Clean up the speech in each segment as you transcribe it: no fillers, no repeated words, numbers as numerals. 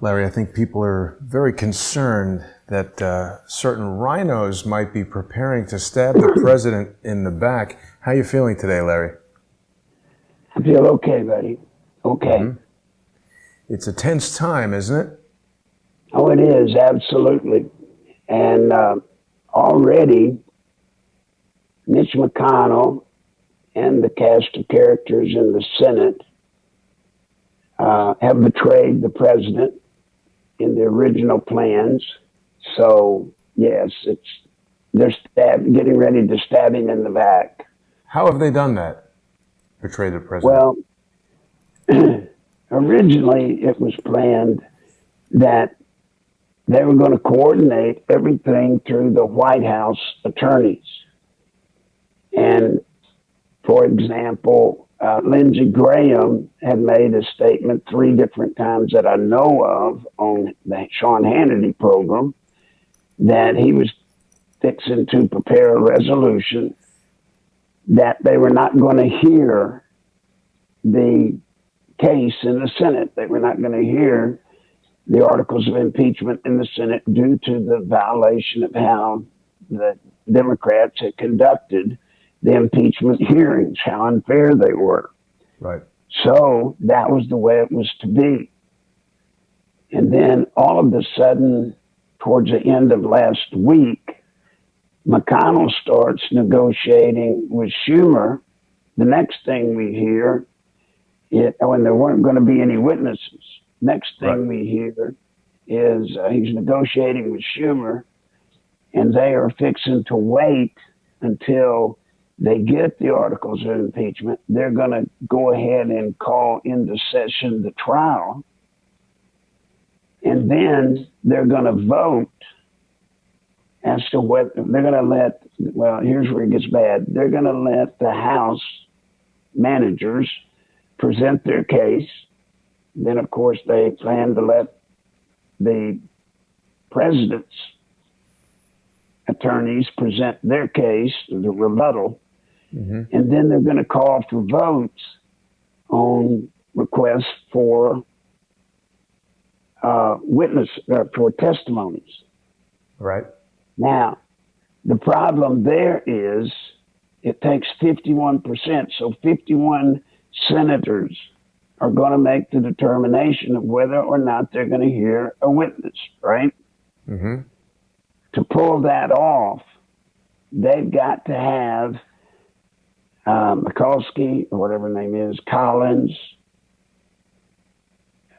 Larry, I think people are very concerned that certain RINOs might be preparing to stab the president in the back. How are you feeling today, Larry? I feel okay, buddy. Okay. Mm-hmm. It's a tense time, isn't it? Oh, it is, absolutely. And already, Mitch McConnell and the cast of characters in the Senate have betrayed the president in the original plans. So, yes, they're getting ready to stab him in the back. How have they done that? Betray the president? Well, originally it was planned that they were going to coordinate everything through the White House attorneys. And, for example, Lindsey Graham had made a statement 3 different times that I know of on the Sean Hannity program that he was fixing to prepare a resolution that they were not going to hear the case in the Senate. They were not going to hear the articles of impeachment in the Senate due to the violation of how the Democrats had conducted the impeachment hearings, how unfair they were. Right. So that was the way it was to be. And then all of a sudden, towards the end of last week, McConnell starts negotiating with Schumer. The next thing we hear, when there weren't going to be any witnesses, next thing we hear is he's negotiating with Schumer, and they are fixing to wait until they get the articles of impeachment. They're going to go ahead and call into session the trial. And then they're going to vote as to whether they're going to let, well, here's where it gets bad. They're going to let the House managers present their case. Then, of course, they plan to let the president's attorneys present their case, the rebuttal. Mm-hmm. And then they're going to call for votes on requests for for testimonies. Right. Now, the problem there is it takes 51%. So 51 senators are going to make the determination of whether or not they're going to hear a witness, right? Mm-hmm. To pull that off, they've got to have Mikulski, or whatever his name is, Collins,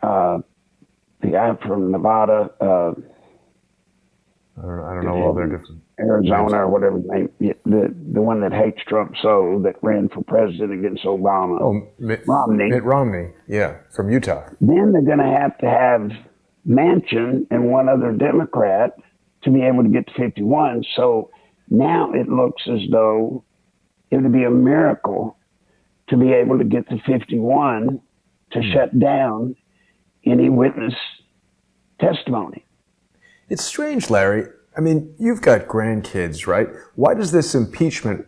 the guy from Nevada. I don't know all their different. Arizona, or whatever his name, the one that hates Trump so, that ran for president against Obama. Oh, Romney. Mitt Romney, yeah, from Utah. Then they're going to have Manchin and one other Democrat to be able to get to 51. So now it looks as though it would be a miracle to be able to get to 51 to shut down any witness testimony. It's strange, Larry. I mean, you've got grandkids, right? Why does this impeachment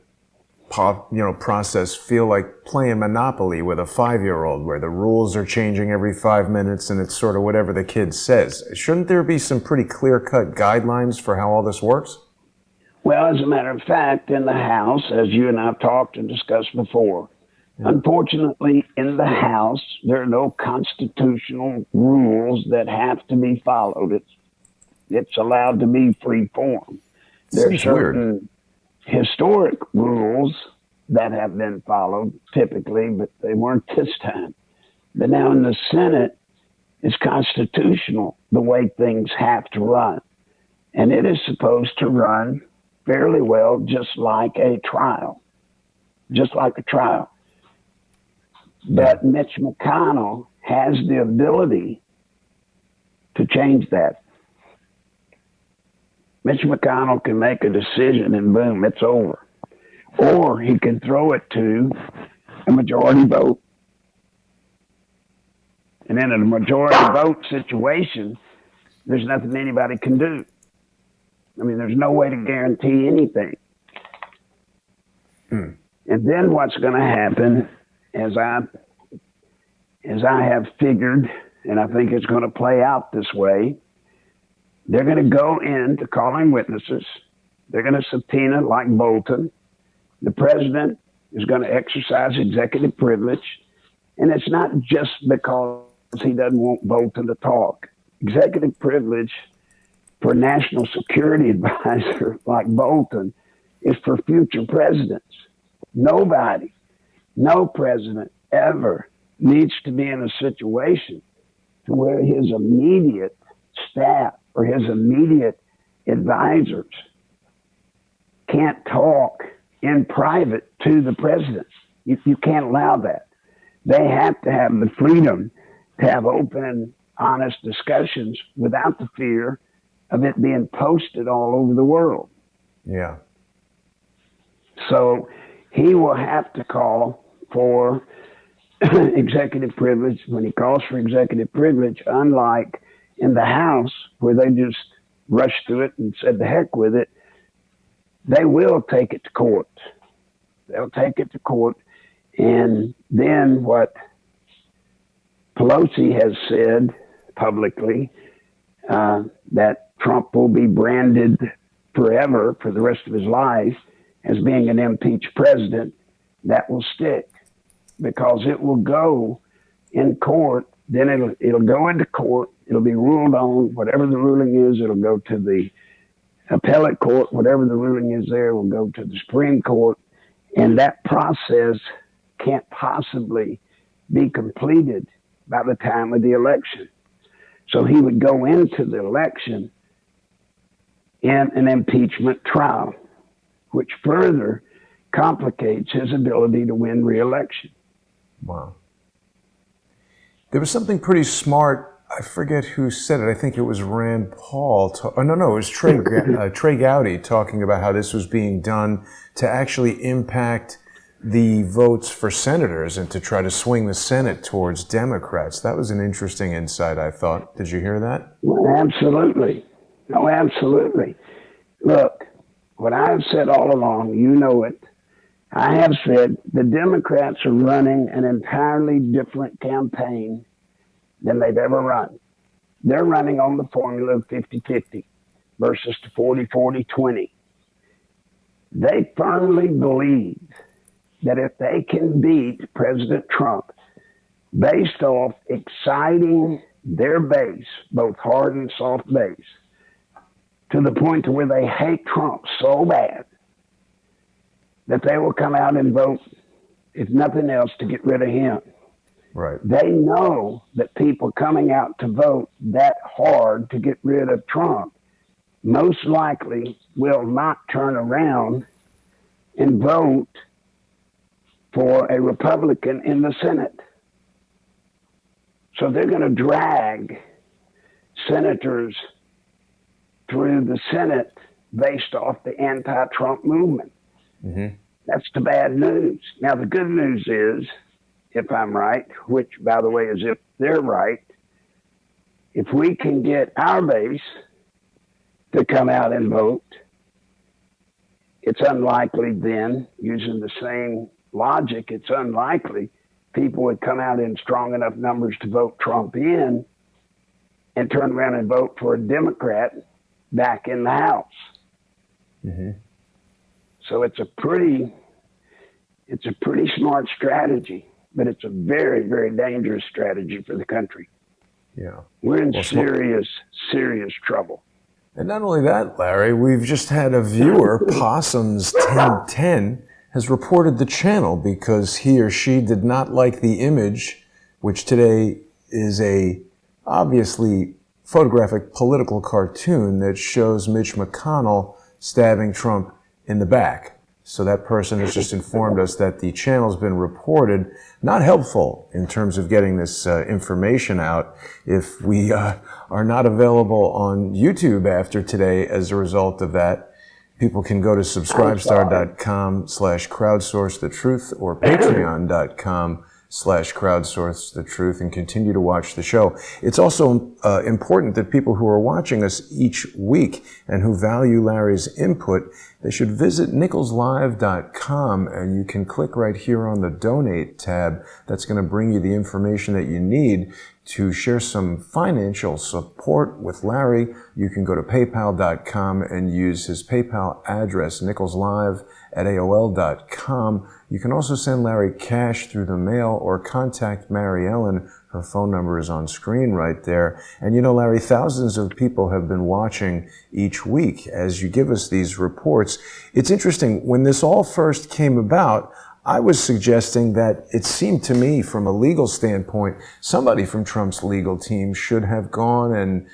process feel like playing Monopoly with a 5-year-old, where the rules are changing every 5 minutes and it's sort of whatever the kid says? Shouldn't there be some pretty clear-cut guidelines for how all this works? Well, as a matter of fact, in the House, as you and I have talked and discussed before, unfortunately, in the House, there are no constitutional rules that have to be followed. It's allowed to be free form. There are certain historic rules that have been followed typically, but they weren't this time. But now in the Senate, it's constitutional the way things have to run. And it is supposed to run fairly well, just like a trial. Just like a trial. But Mitch McConnell has the ability to change that. Mitch McConnell can make a decision and boom, it's over. Or he can throw it to a majority vote. And in a majority vote situation, there's nothing anybody can do. I mean, there's no way to guarantee anything. And then what's going to happen, as I have figured and I think it's going to play out this way. They're going to go into calling witnesses. They're going to subpoena like Bolton. The president is going to exercise executive privilege. And it's not just because he doesn't want Bolton to talk. Executive privilege for national security advisor like Bolton is for future presidents. Nobody, no president ever needs to be in a situation to where his immediate staff or his immediate advisors can't talk in private to the president. You can't allow that. They have to have the freedom to have open, honest discussions without the fear of it being posted all over the world. Yeah. So he will have to call for executive privilege. When he calls for executive privilege, unlike in the House where they just rushed through it and said the heck with it, they will take it to court. They'll take it to court. And then what Pelosi has said publicly, that Trump will be branded forever for the rest of his life as being an impeached president, that will stick because it will go in court. Then it'll go into court. It'll be ruled on. Whatever the ruling is, it'll go to the appellate court. Whatever the ruling is there will go to the Supreme Court. And that process can't possibly be completed by the time of the election. So he would go into the election in an impeachment trial, which further complicates his ability to win re-election. Wow. There was something pretty smart. I forget who said it. I think it was Rand Paul. It was Trey Gowdy talking about how this was being done to actually impact the votes for senators and to try to swing the Senate towards Democrats. That was an interesting insight, I thought. Did you hear that? Well, absolutely. Oh, absolutely. Look, what I've said all along, you know it. I have said the Democrats are running an entirely different campaign than they've ever run. They're running on the formula of 50-50 versus the 40-40-20. They firmly believe that if they can beat President Trump based off exciting their base, both hard and soft base, to the point to where they hate Trump so bad that they will come out and vote, if nothing else, to get rid of him. Right. They know that people coming out to vote that hard to get rid of Trump most likely will not turn around and vote for a Republican in the Senate. So they're going to drag senators through the Senate based off the anti-Trump movement. Mm-hmm. That's the bad news. Now, the good news is, if I'm right, which, by the way, is if they're right, if we can get our base to come out and vote, it's unlikely then, using the same logic, it's unlikely people would come out in strong enough numbers to vote Trump in and turn around and vote for a Democrat back in the House. Mm-hmm. So it's a pretty smart strategy, but it's a very, very dangerous strategy for the country. Yeah. We're in serious trouble. And not only that, Larry, we've just had a viewer, Possums 1010, has reported the channel because he or she did not like the image, which today is a obviously photographic political cartoon that shows Mitch McConnell stabbing Trump in the back. So that person has just informed us that the channel's been reported. Not helpful in terms of getting this information out if we are not available on YouTube after today as a result of that. People can go to subscribestar.com/crowdsourcethetruth or patreon.com/crowdsourcethetruth and continue to watch the show. It's also important that people who are watching us each week and who value Larry's input, they should visit nicholslive.com, and you can click right here on the donate tab. That's going to bring you the information that you need to share some financial support with Larry, you can go to paypal.com and use his PayPal address, nicholslive@aol.com. You can also send Larry cash through the mail or contact Mary Ellen. Her phone number is on screen right there. And you know, Larry, thousands of people have been watching each week as you give us these reports. It's interesting, when this all first came about, I was suggesting that it seemed to me, from a legal standpoint, somebody from Trump's legal team should have gone and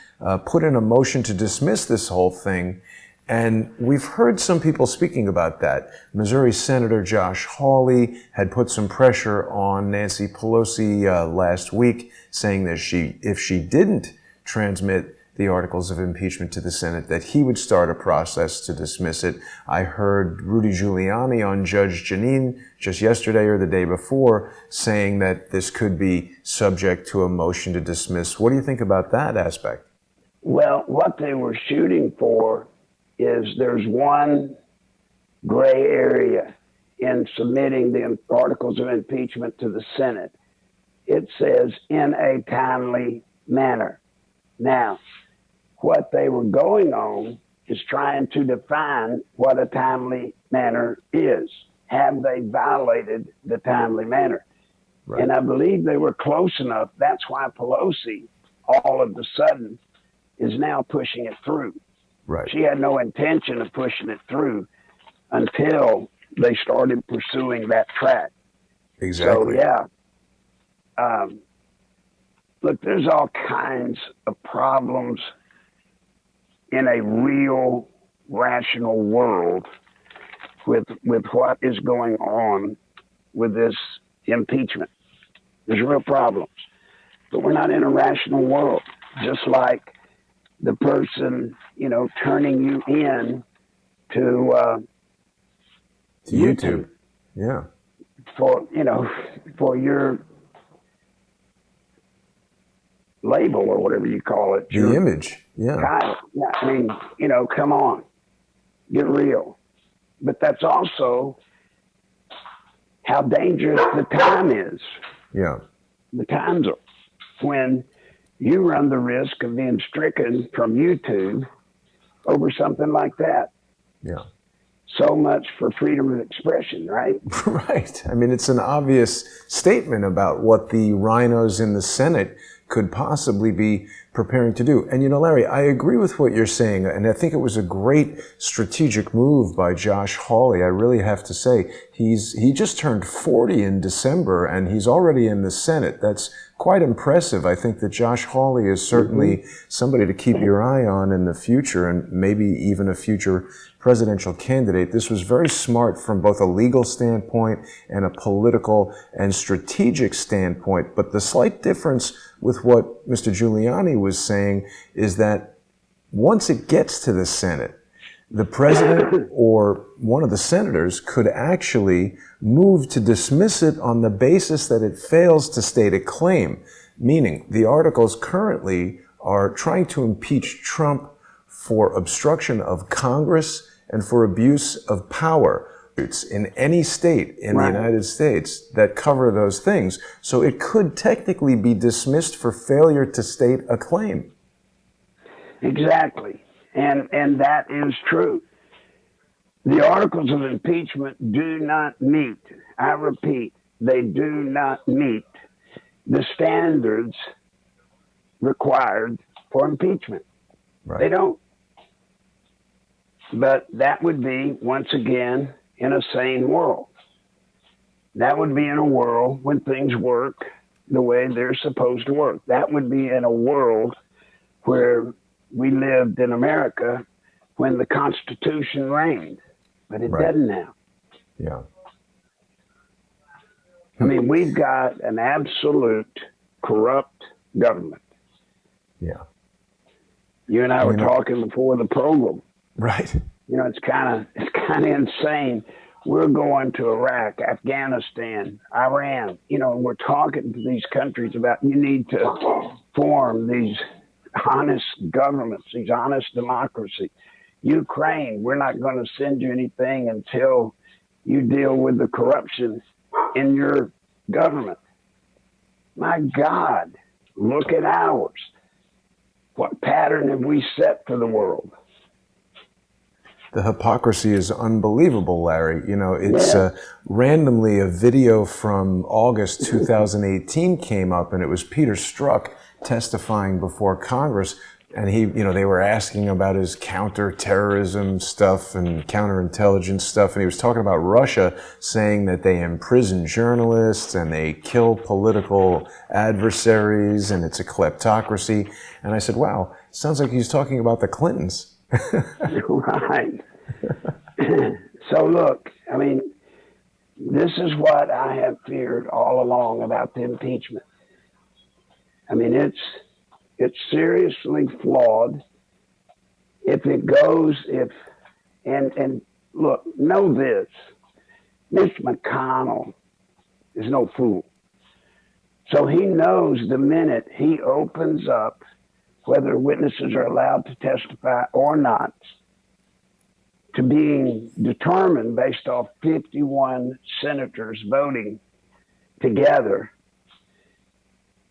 put in a motion to dismiss this whole thing. And we've heard some people speaking about that. Missouri Senator Josh Hawley had put some pressure on Nancy Pelosi last week, saying that if she didn't transmit the articles of impeachment to the Senate, that he would start a process to dismiss it. I heard Rudy Giuliani on Judge Jeanine just yesterday or the day before saying that this could be subject to a motion to dismiss. What do you think about that aspect? Well, what they were shooting for is there's one gray area in submitting the articles of impeachment to the Senate. It says in a timely manner. Now, what they were going on is trying to define what a timely manner is. Have they violated the timely manner? Right. And I believe they were close enough. That's why Pelosi, all of a sudden, is now pushing it through. Right. She had no intention of pushing it through until they started pursuing that track. Exactly. So, yeah. Look, there's all kinds of problems in a real, rational world with what is going on with this impeachment. There's real problems. But we're not in a rational world. Just like the person, turning you in to YouTube. Yeah. For your label or whatever you call it. The image. Yeah. God, yeah. I mean, come on. Get real. But that's also how dangerous the time is. Yeah. The times are when you run the risk of being stricken from YouTube over something like that. Yeah. So much for freedom of expression, right? Right. I mean, it's an obvious statement about what the RINOs in the Senate could possibly be preparing to do. And Larry, I agree with what you're saying, and I think it was a great strategic move by Josh Hawley. I really have to say, he just turned 40 in December, and he's already in the Senate. That's quite impressive. I think that Josh Hawley is certainly somebody to keep your eye on in the future, and maybe even a future presidential candidate. This was very smart from both a legal standpoint and a political and strategic standpoint. But the slight difference with what Mr. Giuliani was saying is that once it gets to the Senate, the president or one of the senators could actually move to dismiss it on the basis that it fails to state a claim, meaning the articles currently are trying to impeach Trump for obstruction of Congress and for abuse of power in any state in the United States that cover those things. So it could technically be dismissed for failure to state a claim. Exactly. And that is true. The articles of impeachment do not meet, I repeat, they do not meet the standards required for impeachment. Right. They don't. But that would be, once again, in a sane world. That would be in a world when things work the way they're supposed to work. That would be in a world where we lived in America when the Constitution reigned. But it doesn't now. Yeah. I mean, we've got an absolute corrupt government. Yeah. You and I were talking before the program. Right. It's kind of insane. We're going to Iraq, Afghanistan, Iran. We're talking to these countries about you need to form these honest governments, these honest democracies. Ukraine, we're not going to send you anything until you deal with the corruption in your government. My God, Look at ours. What pattern have we set for the world? The hypocrisy is unbelievable, Larry. You know, it's Yeah. randomly a video from August 2018 came up, and it was Peter Strzok testifying before Congress. And they were asking about his counterterrorism stuff and counterintelligence stuff. And he was talking about Russia, saying that they imprison journalists and they kill political adversaries and it's a kleptocracy. And I said, wow, sounds like he's talking about the Clintons. Right. So look, I mean, this is what I have feared all along about the impeachment. I mean, it's seriously flawed. If it goes, and look, know this, Mitch McConnell is no fool. So he knows the minute he opens up, whether witnesses are allowed to testify or not, to being determined based off 51 senators voting together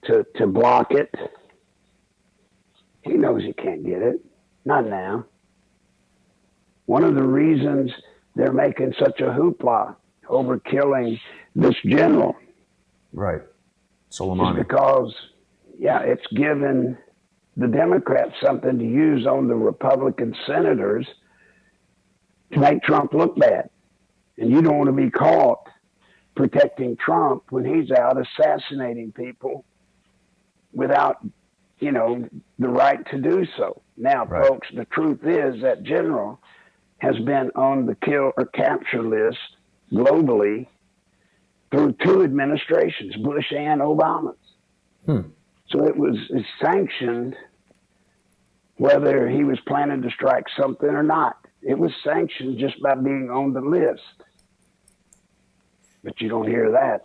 to block it. He knows he can't get it. Not now. One of the reasons they're making such a hoopla over killing this general. Right. Soleimani. Is because, it's given the Democrats something to use on the Republican senators to make Trump look bad. And you don't want to be caught protecting Trump when he's out assassinating people without the right to do so. Now, right. Folks, the truth is that general has been on the kill or capture list globally through 2 administrations, Bush and Obama's. So it's sanctioned whether he was planning to strike something or not. It was sanctioned just by being on the list. But you don't hear that.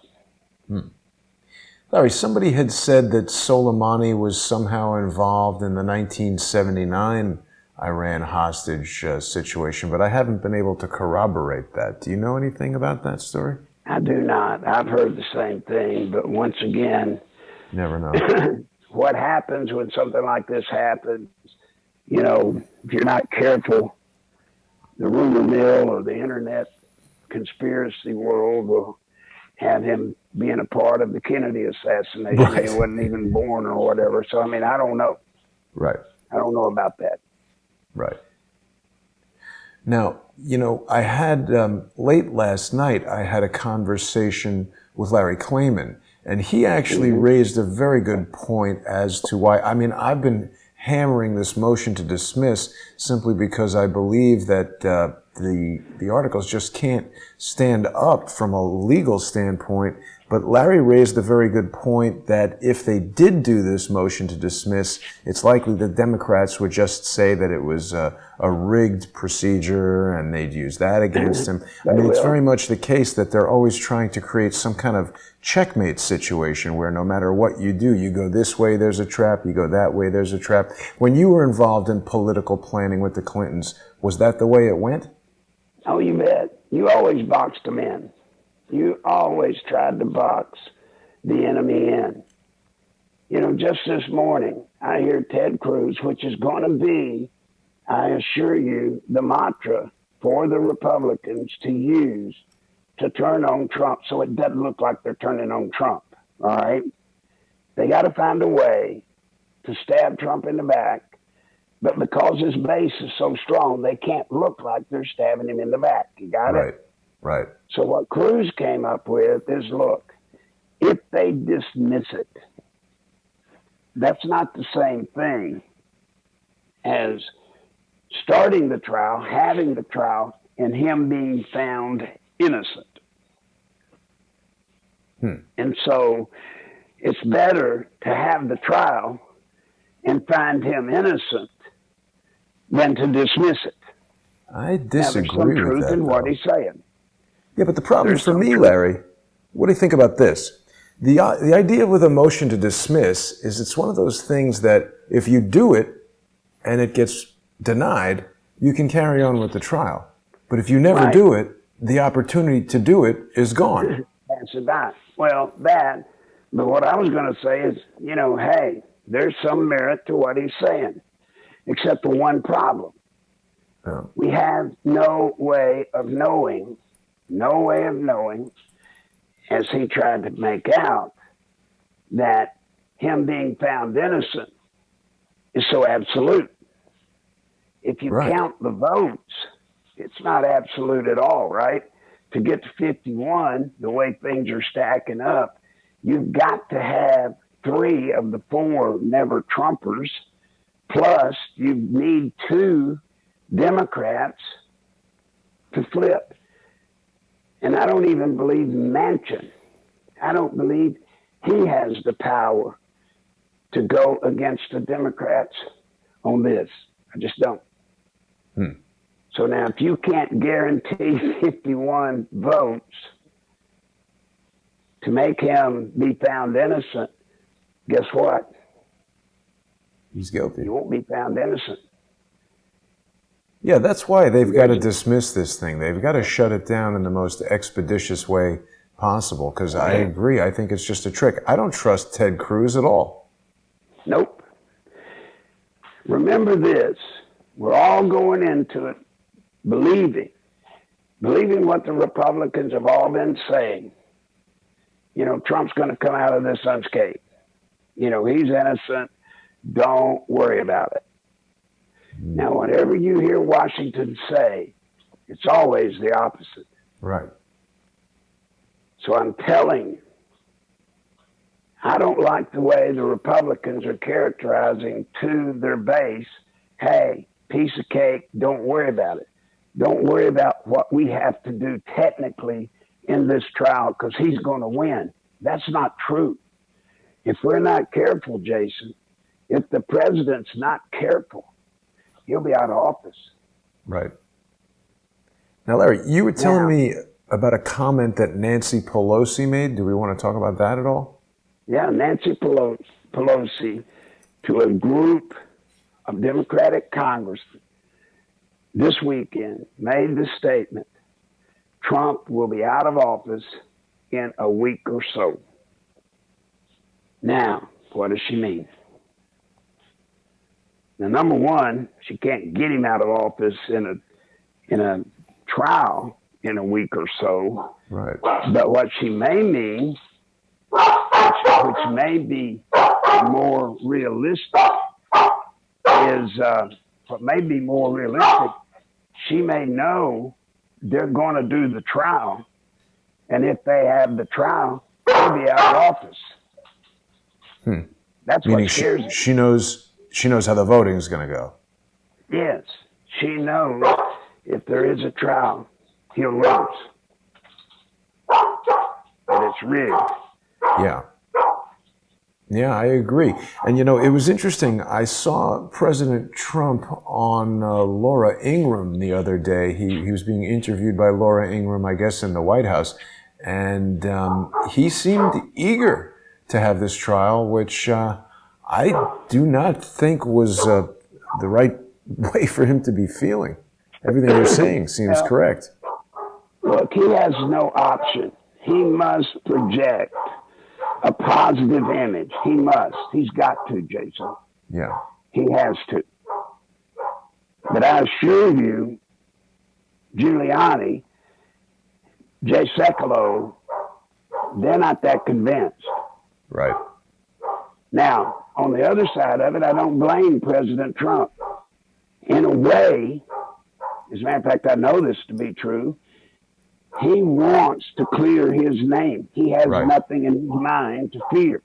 Larry, somebody had said that Soleimani was somehow involved in the 1979 Iran hostage situation, but I haven't been able to corroborate that. Do you know anything about that story? I do not. I've heard the same thing, but once again, never know. What happens when something like this happens, if you're not careful, the rumor mill or the internet conspiracy world will have him being a part of the Kennedy assassination. Right. He wasn't even born or whatever. So, I mean, I don't know. Right. I don't know about that. Right. Now, I had, late last night, I had a conversation with Larry Klayman, and he actually raised a very good point as to why, I've been hammering this motion to dismiss simply because I believe that the articles just can't stand up from a legal standpoint. But Larry raised a very good point that if they did do this motion to dismiss, it's likely the Democrats would just say that it was a rigged procedure and they'd use that against him. It's very much the case that they're always trying to create some kind of checkmate situation where no matter what you do, you go this way, there's a trap, you go that way, there's a trap. When you were involved in political planning with the Clintons, was that the way it went? Oh, you bet. You always boxed them in. You always tried to box the enemy in. Just this morning, I hear Ted Cruz, which is going to be, I assure you, the mantra for the Republicans to use to turn on Trump so it doesn't look like they're turning on Trump. All right? They got to find a way to stab Trump in the back, but because his base is so strong, they can't look like they're stabbing him in the back. You got it? Right. So what Cruz came up with is, look, if they dismiss it, that's not the same thing as starting the trial, having the trial, and him being found innocent. And so it's better to have the trial and find him innocent than to dismiss it. I disagree some with truth that. in what he's saying. Yeah, but the problem There's for some me, truth. Larry, what do you think about this? The idea with a motion to dismiss is it's one of those things that if you do it and it gets denied, you can carry on with the trial. But if you never Right. do it, the opportunity to do it is gone. That's about. Well, that But what I was going to say is, hey, there's some merit to what he's saying, except for one problem. Yeah. We have no way of knowing, as he tried to make out, that him being found innocent is so absolute. If you Right. count the votes, it's not absolute at all, right? To get to 51, the way things are stacking up, you've got to have 3 of the 4 never Trumpers, plus you need 2 Democrats to flip. And I don't even believe Manchin. I don't believe he has the power to go against the Democrats on this. I just don't. So now, if you can't guarantee 51 votes to make him be found innocent, guess what? He's guilty. He won't be found innocent. Yeah, that's why they've got to dismiss this thing. They've got to shut it down in the most expeditious way possible, because I agree. I think it's just a trick. I don't trust Ted Cruz at all. Nope. Remember this. We're all going into it believing what the Republicans have all been saying. Trump's going to come out of this unscathed. He's innocent. Don't worry about it. Now, whatever you hear Washington say, it's always the opposite. Right. So I'm telling you, I don't like the way the Republicans are characterizing to their base, hey, piece of cake, don't worry about it. Don't worry about what we have to do technically in this trial because he's going to win. That's not true. If we're not careful, Jason, if the president's not careful, he'll be out of office. Right. Now, Larry, you were telling me about a comment that Nancy Pelosi made. Do we want to talk about that at all? Yeah, Nancy Pelosi, to a group of Democratic congressmen this weekend, made the statement, Trump will be out of office in a week or so. Now, what does she mean? Now, number one, she can't get him out of office in a trial in a week or so. Right. But what she may mean, which may be more realistic, is what may be more realistic. She may know they're going to do the trial, and if they have the trial, they'll be out of office. That's Meaning what scares me. she knows how the voting is going to go. Yes, she knows if there is a trial, he'll lose. But it's rigged. Yeah. Yeah, I agree. And, it was interesting. I saw President Trump on Laura Ingraham the other day. He was being interviewed by Laura Ingraham, I guess, in the White House. And he seemed eager to have this trial, which I do not think was the right way for him to be feeling. Everything you're saying seems correct. Look, he has no option. He must project a positive image. He must. He's got to, Jason. Yeah. He has to. But I assure you, Giuliani, Jay Sekulow, they're not that convinced. Right. Now, on the other side of it, I don't blame President Trump. In a way, as a matter of fact, I know this to be true, he wants to clear his name. He has nothing in his mind to fear.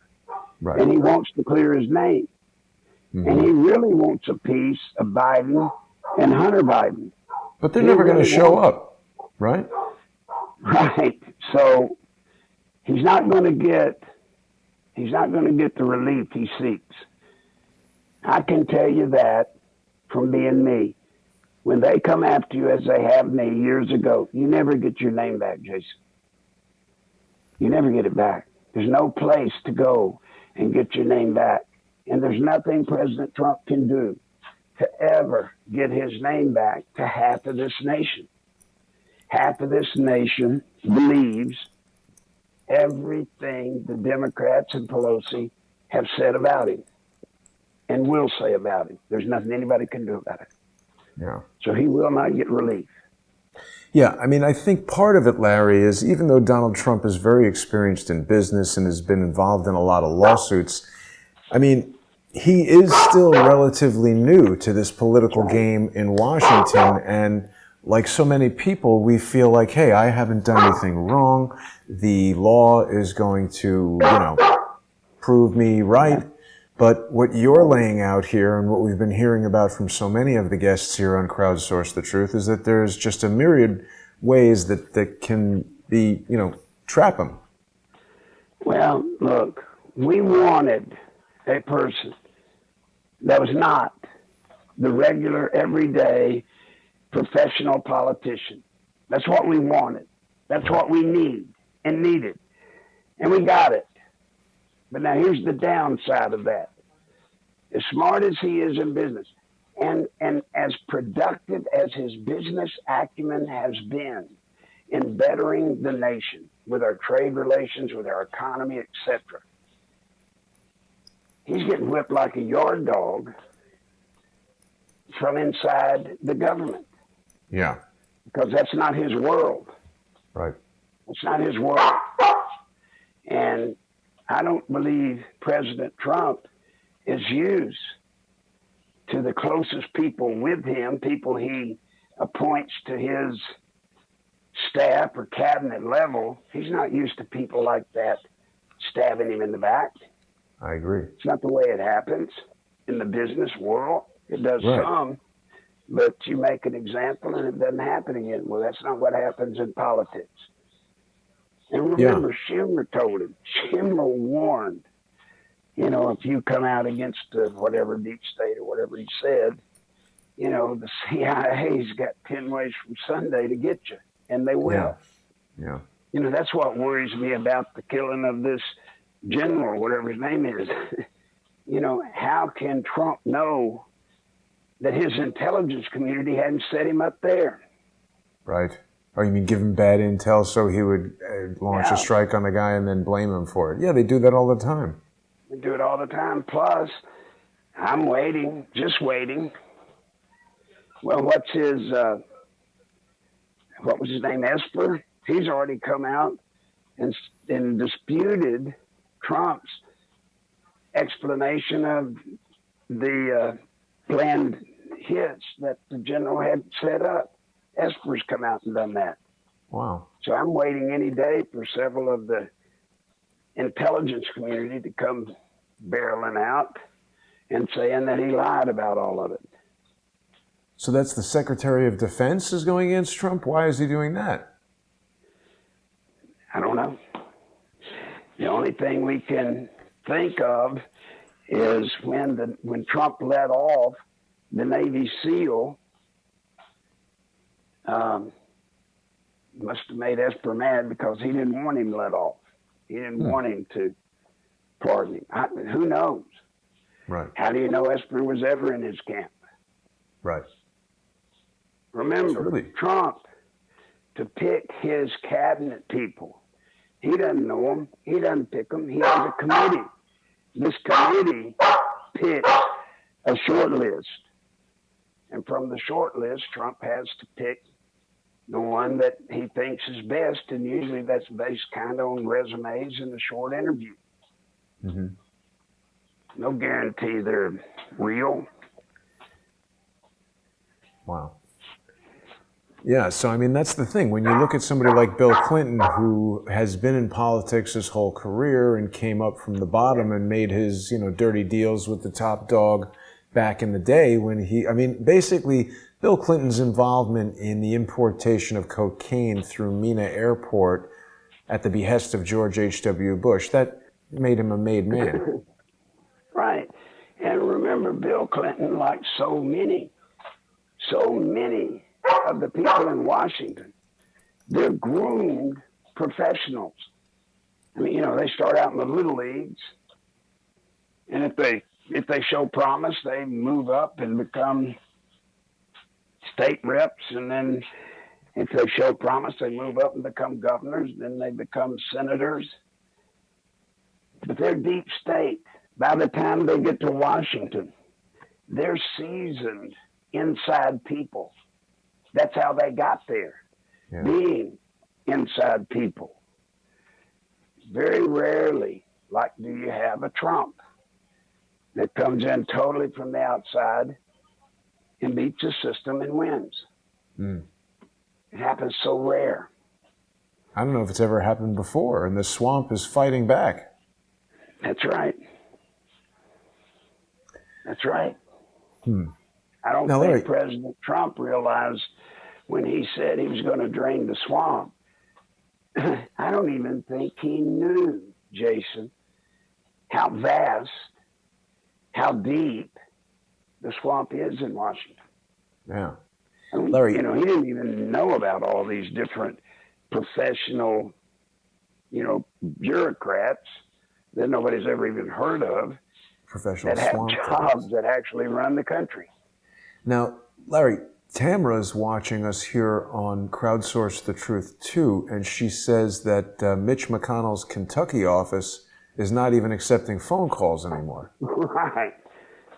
Right. And he wants to clear his name. Mm-hmm. And he really wants a piece of Biden and Hunter Biden. But they're never going to show up, right? Right. So he's not going to get the relief he seeks. I can tell you that from being me. When they come after you as they have me years ago, you never get your name back, Jason. You never get it back. There's no place to go and get your name back. And there's nothing President Trump can do to ever get his name back to half of this nation. Half of this nation believes everything the Democrats and Pelosi have said about him and will say about him. There's nothing anybody can do about it. Yeah. So he will not get relief. Yeah, I mean, I think part of it, Larry, is even though Donald Trump is very experienced in business and has been involved in a lot of lawsuits, I mean, he is still relatively new to this political game in Washington. And like so many people, we feel like, hey, I haven't done anything wrong. The law is going to, prove me right. But what you're laying out here and what we've been hearing about from so many of the guests here on Crowdsource the Truth is that there's just a myriad ways that can be, trap him. Well, look, we wanted a person that was not the regular, everyday, professional politician. That's what we wanted. That's what we need and needed. And we got it. But now here's the downside of that. As smart as he is in business, and as productive as his business acumen has been in bettering the nation with our trade relations, with our economy, etc., he's getting whipped like a yard dog from inside the government. Yeah. Because that's not his world. Right. It's not his world. And I don't believe President Trump is used to the closest people with him, people he appoints to his staff or cabinet level. He's not used to people like that stabbing him in the back. I agree. It's not the way it happens in the business world. It does some, but you make an example and it doesn't happen again. Well, that's not what happens in politics. And remember, Schumer told him, Schumer warned, if you come out against whatever deep state or whatever he said, the CIA's got 10 ways from Sunday to get you, and they will. Yeah. That's what worries me about the killing of this general, whatever his name is. How can Trump know that his intelligence community hadn't set him up there? Right. Oh, you mean give him bad intel so he would launch a strike on the guy and then blame him for it? Yeah, they do that all the time. They do it all the time. Plus, I'm waiting, just waiting. Well, what was his name, Esper? He's already come out and disputed Trump's explanation of the planned hits that the general had set up. Esper's come out and done that. Wow. So I'm waiting any day for several of the intelligence community to come barreling out and saying that he lied about all of it. So that's the Secretary of Defense is going against Trump? Why is he doing that? I don't know. The only thing we can think of is when Trump let off the Navy SEAL, must have made Esper mad because he didn't want him let off. He didn't want him to pardon him. Who knows? Right. How do you know Esper was ever in his camp? Right. Remember, Trump, to pick his cabinet people, he doesn't know them. He doesn't pick them. He has a committee. This committee picks a short list. And from the short list, Trump has to pick the one that he thinks is best, and usually that's based kind of on resumes and a short interview. Mm-hmm. No guarantee they're real. Wow. Yeah, so I mean, that's the thing. When you look at somebody like Bill Clinton, who has been in politics his whole career and came up from the bottom and made his, dirty deals with the top dog back in the day basically Bill Clinton's involvement in the importation of cocaine through Mena Airport at the behest of George H.W. Bush, that made him a made man. Right. And remember, Bill Clinton, like so many of the people in Washington, they're groomed professionals. I mean, they start out in the little leagues, and if they show promise, they move up and become state reps, and then If they show promise, they move up and become governors, then they become senators. But they're deep state. By the time they get to Washington, they're seasoned inside people. That's how they got there, being inside people. Very rarely, like, do you have a Trump that comes in totally from the outside and beats the system and wins. It happens so rare. I don't know if it's ever happened before, and the swamp is fighting back. That's right. That's right. I don't think President Trump realized when he said he was going to drain the swamp. I don't even think he knew, Jason, how vast, how deep the swamp is in Washington. Yeah. I mean, Larry, he didn't even know about all these different professional, bureaucrats that nobody's ever even heard of professional that have swamp jobs that actually run the country. Now, Larry, Tamara's watching us here on Crowdsource the Truth too, and she says that Mitch McConnell's Kentucky office is not even accepting phone calls anymore.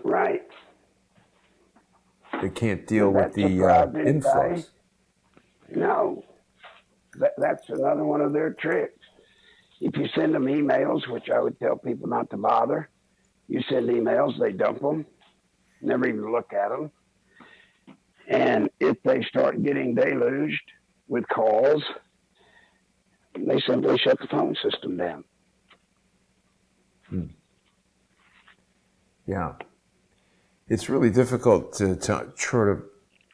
Right. They can't deal with the influx. No, that's another one of their tricks. If you send them emails, which I would tell people not to bother, you send emails, they dump them, never even look at them. And if they start getting deluged with calls, they simply shut the phone system down. Yeah. It's really difficult to try to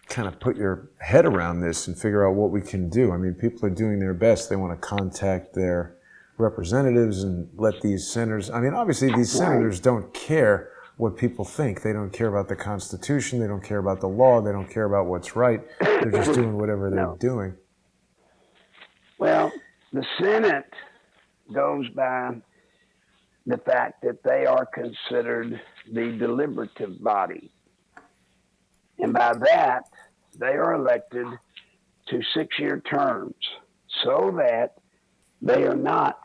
kind of put your head around this and figure out what we can do. I mean, people are doing their best. They want to contact their representatives and let these senators, I mean, obviously these senators don't care what people think. They don't care about the Constitution. They don't care about the law. They don't care about what's right. They're just doing whatever they're doing. Well, the Senate goes by the fact that they are considered the deliberative body. And by that, they are elected to 6-year terms so that they are not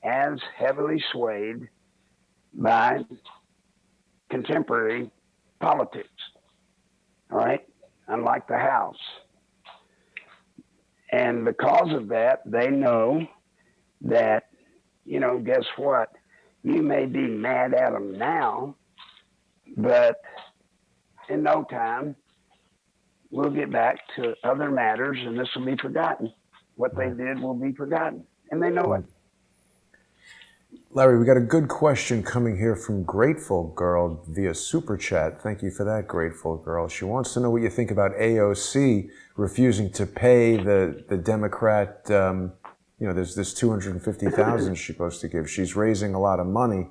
as heavily swayed by contemporary politics. All right? Unlike the House. And because of that, they know that, guess what? You may be mad at them now, but in no time, we'll get back to other matters and this will be forgotten. What they did will be forgotten. And they know it. Larry, we got a good question coming here from Grateful Girl via Super Chat. Thank you for that, Grateful Girl. She wants to know what you think about AOC refusing to pay the Democrat, there's this $250,000 she's supposed to give. She's raising a lot of money,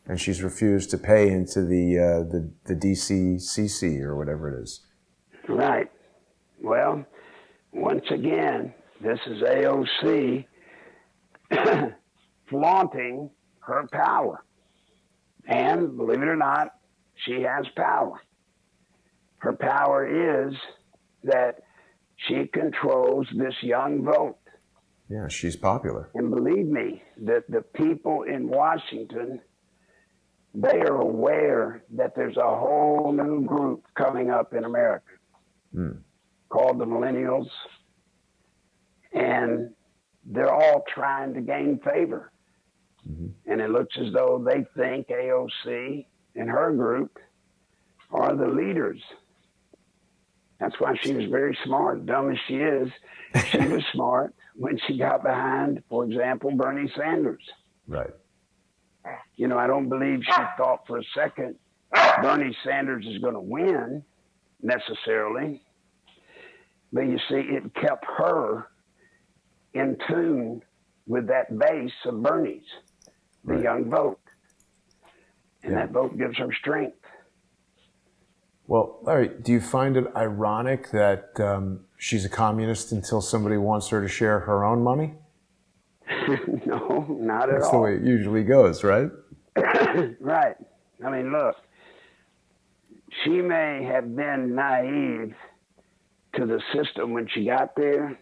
and she's refused to pay into the DCCC or whatever it is. Right. Well, once again, this is AOC flaunting her power. And believe it or not, she has power. Her power is that she controls this young vote. Yeah, she's popular. And believe me, that the people in Washington, they are aware that there's a whole new group coming up in America called the millennials. And they're all trying to gain favor. And it looks as though they think AOC and her group are the leaders. That's why she was very smart, dumb as she is. She was smart when she got behind, for example, Bernie Sanders. Right. I don't believe she thought for a second Bernie Sanders is going to win necessarily. But you see, it kept her in tune with that base of Bernie's, the young vote. And that vote gives her strength. Well, Larry, do you find it ironic that she's a communist until somebody wants her to share her own money? No, not at all. That's the way it usually goes, right? Right. I mean, look, she may have been naive to the system when she got there,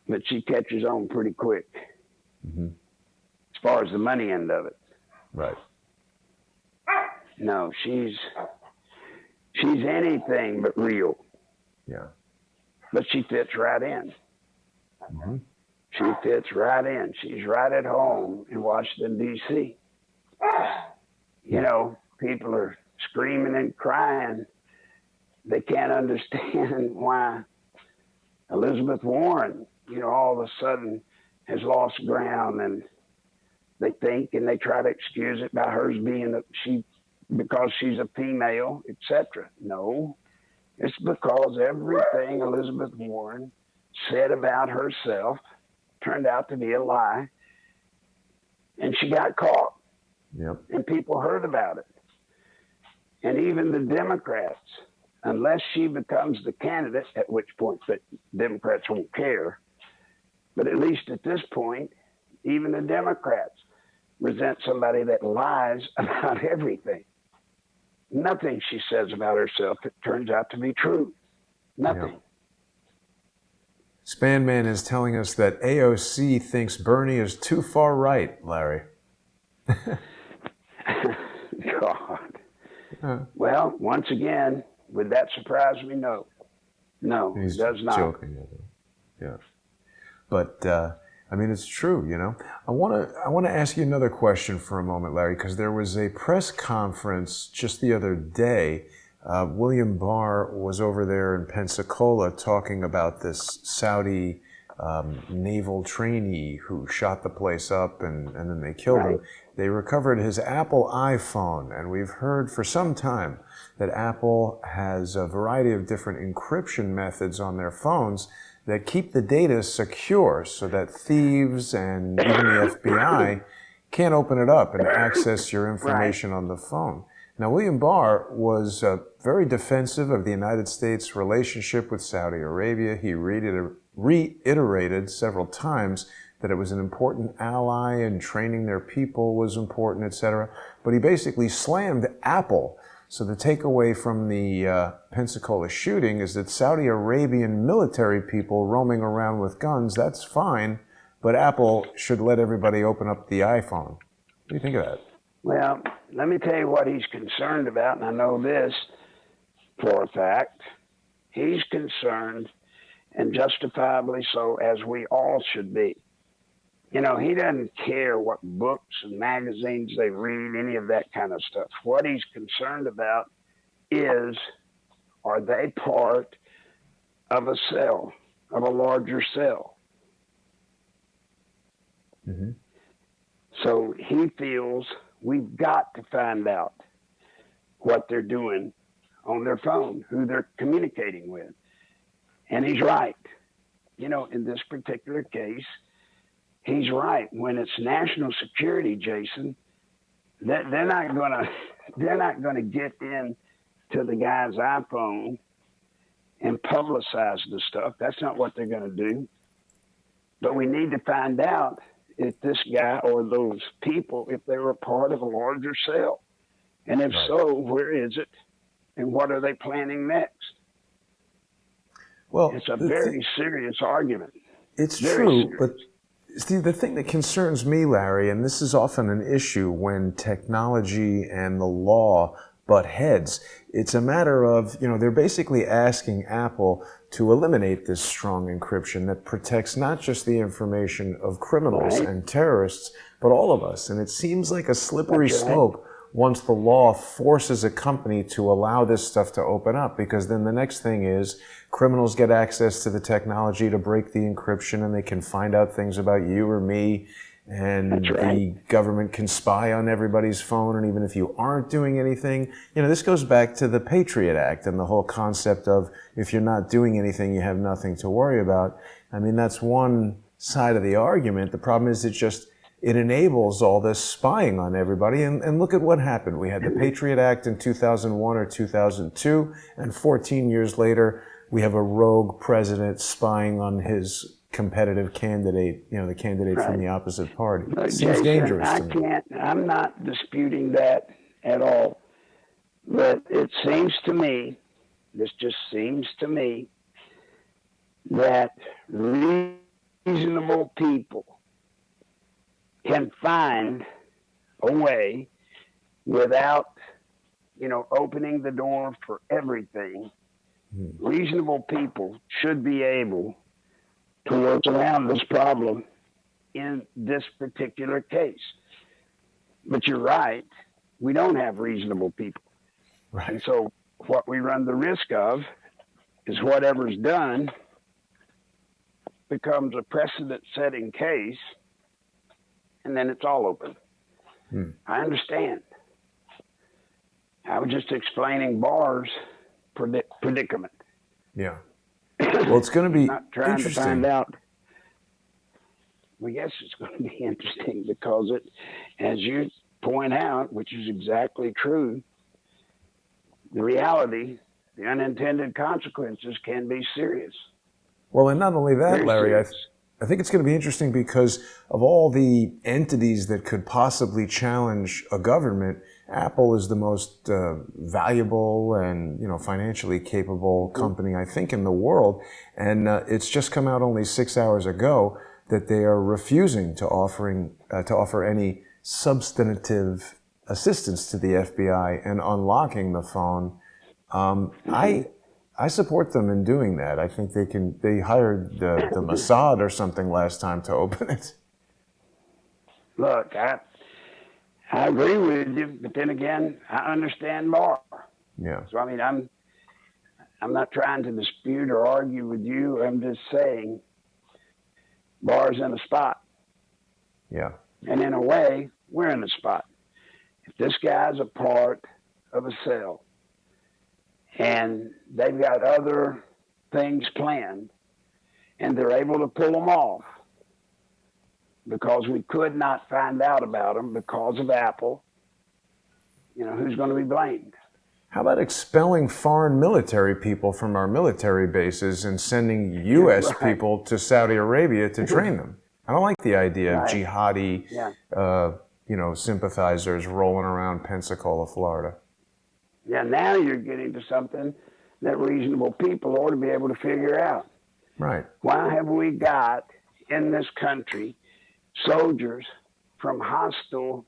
but she catches on pretty quick as far as the money end of it. Right. No, she's anything but real. Yeah. But she fits right in. She fits right in. She's right at home in Washington, D.C. You know, people are screaming and crying. They can't understand why Elizabeth Warren, you know, all of a sudden has lost ground, and they think and they try to excuse it by hers being because she's a female, etc. No, it's because everything Elizabeth Warren said about herself turned out to be a lie, and she got caught. Yep. And people heard about it. And even the Democrats, unless she becomes the candidate, at which point the Democrats won't care, but at least at this point, even the Democrats resent somebody that lies about everything. Nothing she says about herself, it turns out to be true. Nothing. Yep. Spanman is telling us that AOC thinks Bernie is too far right, Larry. God. Well, once again, would that surprise me? No. No, He's it does not. Joking. Yeah. But, I mean, it's true, you know. I want to ask you another question for a moment, Larry, because there was a press conference just the other day. William Barr was over there in Pensacola talking about this Saudi naval trainee who shot the place up and then they killed him. They recovered his Apple iPhone, and we've heard for some time that Apple has a variety of different encryption methods on their phones that keep the data secure so that thieves and even the FBI can't open it up and access your information on the phone. Now, William Barr was very defensive of the United States' relationship with Saudi Arabia. He reiterated several times that it was an important ally and training their people was important, etc. But he basically slammed Apple. So the takeaway from the Pensacola shooting is that Saudi Arabian military people roaming around with guns, that's fine, but Apple should let everybody open up the iPhone. What do you think of that? Well, let me tell you what he's concerned about, and I know this for a fact. He's concerned, and justifiably so, as we all should be. You know, he doesn't care what books and magazines they read, any of that kind of stuff. What he's concerned about is, are they part of a cell, of a larger cell? So he feels we've got to find out what they're doing on their phone, who they're communicating with. And he's right. You know, in this particular case, he's right. When it's national security, Jason, they're not gonna get in to the guy's iPhone and publicize the stuff. That's not what they're gonna do. But we need to find out if this guy or those people, if they were part of a larger cell. And if so, where is it? And what are they planning next? Well, it's a very serious argument. It's very true, serious. But see, the thing that concerns me, Larry, and this is often an issue when technology and the law butt heads, it's a matter of, you know, they're basically asking Apple to eliminate this strong encryption that protects not just the information of criminals and terrorists, but all of us. And it seems like a slippery slope once the law forces a company to allow this stuff to open up, because then the next thing is criminals get access to the technology to break the encryption and they can find out things about you or me, and the government can spy on everybody's phone. And even if you aren't doing anything, you know, this goes back to the Patriot Act and the whole concept of if you're not doing anything, you have nothing to worry about. I mean, that's one side of the argument. The problem is it enables all this spying on everybody. And look at what happened. We had the Patriot Act in 2001 or 2002, and 14 years later, we have a rogue president spying on his competitive candidate, you know, the candidate from the opposite party. It seems dangerous to me. I'm not disputing that at all. But it seems to me this just seems to me that reasonable people can find a way without, opening the door for everything. Reasonable people should be able to work around this problem in this particular case. But you're right, we don't have reasonable people. Right. And so what we run the risk of is whatever's done becomes a precedent-setting case, and then it's all open. I understand. I was just explaining Barr's predicament. Yeah. Well, it's going to be not trying interesting. to find out. Well, yes, it's going to be interesting because it, as you point out, which is exactly true, the reality, the unintended consequences can be serious. Well, and not only that, Very Larry, serious. I think it's going to be interesting because of all the entities that could possibly challenge a government, Apple is the most valuable and financially capable company, I think, in the world. And it's just come out only 6 hours ago that they are refusing to offer any substantive assistance to the FBI and unlocking the phone. I support them in doing that. I think they hired the Mossad or something last time to open it. Look, I agree with you, but then again, I understand Barr. Yeah. So I mean, I'm not trying to dispute or argue with you. I'm just saying Barr's in a spot. Yeah. And in a way, we're in a spot. If this guy's a part of a cell and they've got other things planned and they're able to pull them off because we could not find out about them because of Apple, who's going to be blamed? How about expelling foreign military people from our military bases and sending U.S. people to Saudi Arabia to train them? I don't like the idea of jihadi, sympathizers rolling around Pensacola, Florida. Yeah, now you're getting to something that reasonable people ought to be able to figure out. Right. Why have we got in this country soldiers from hostile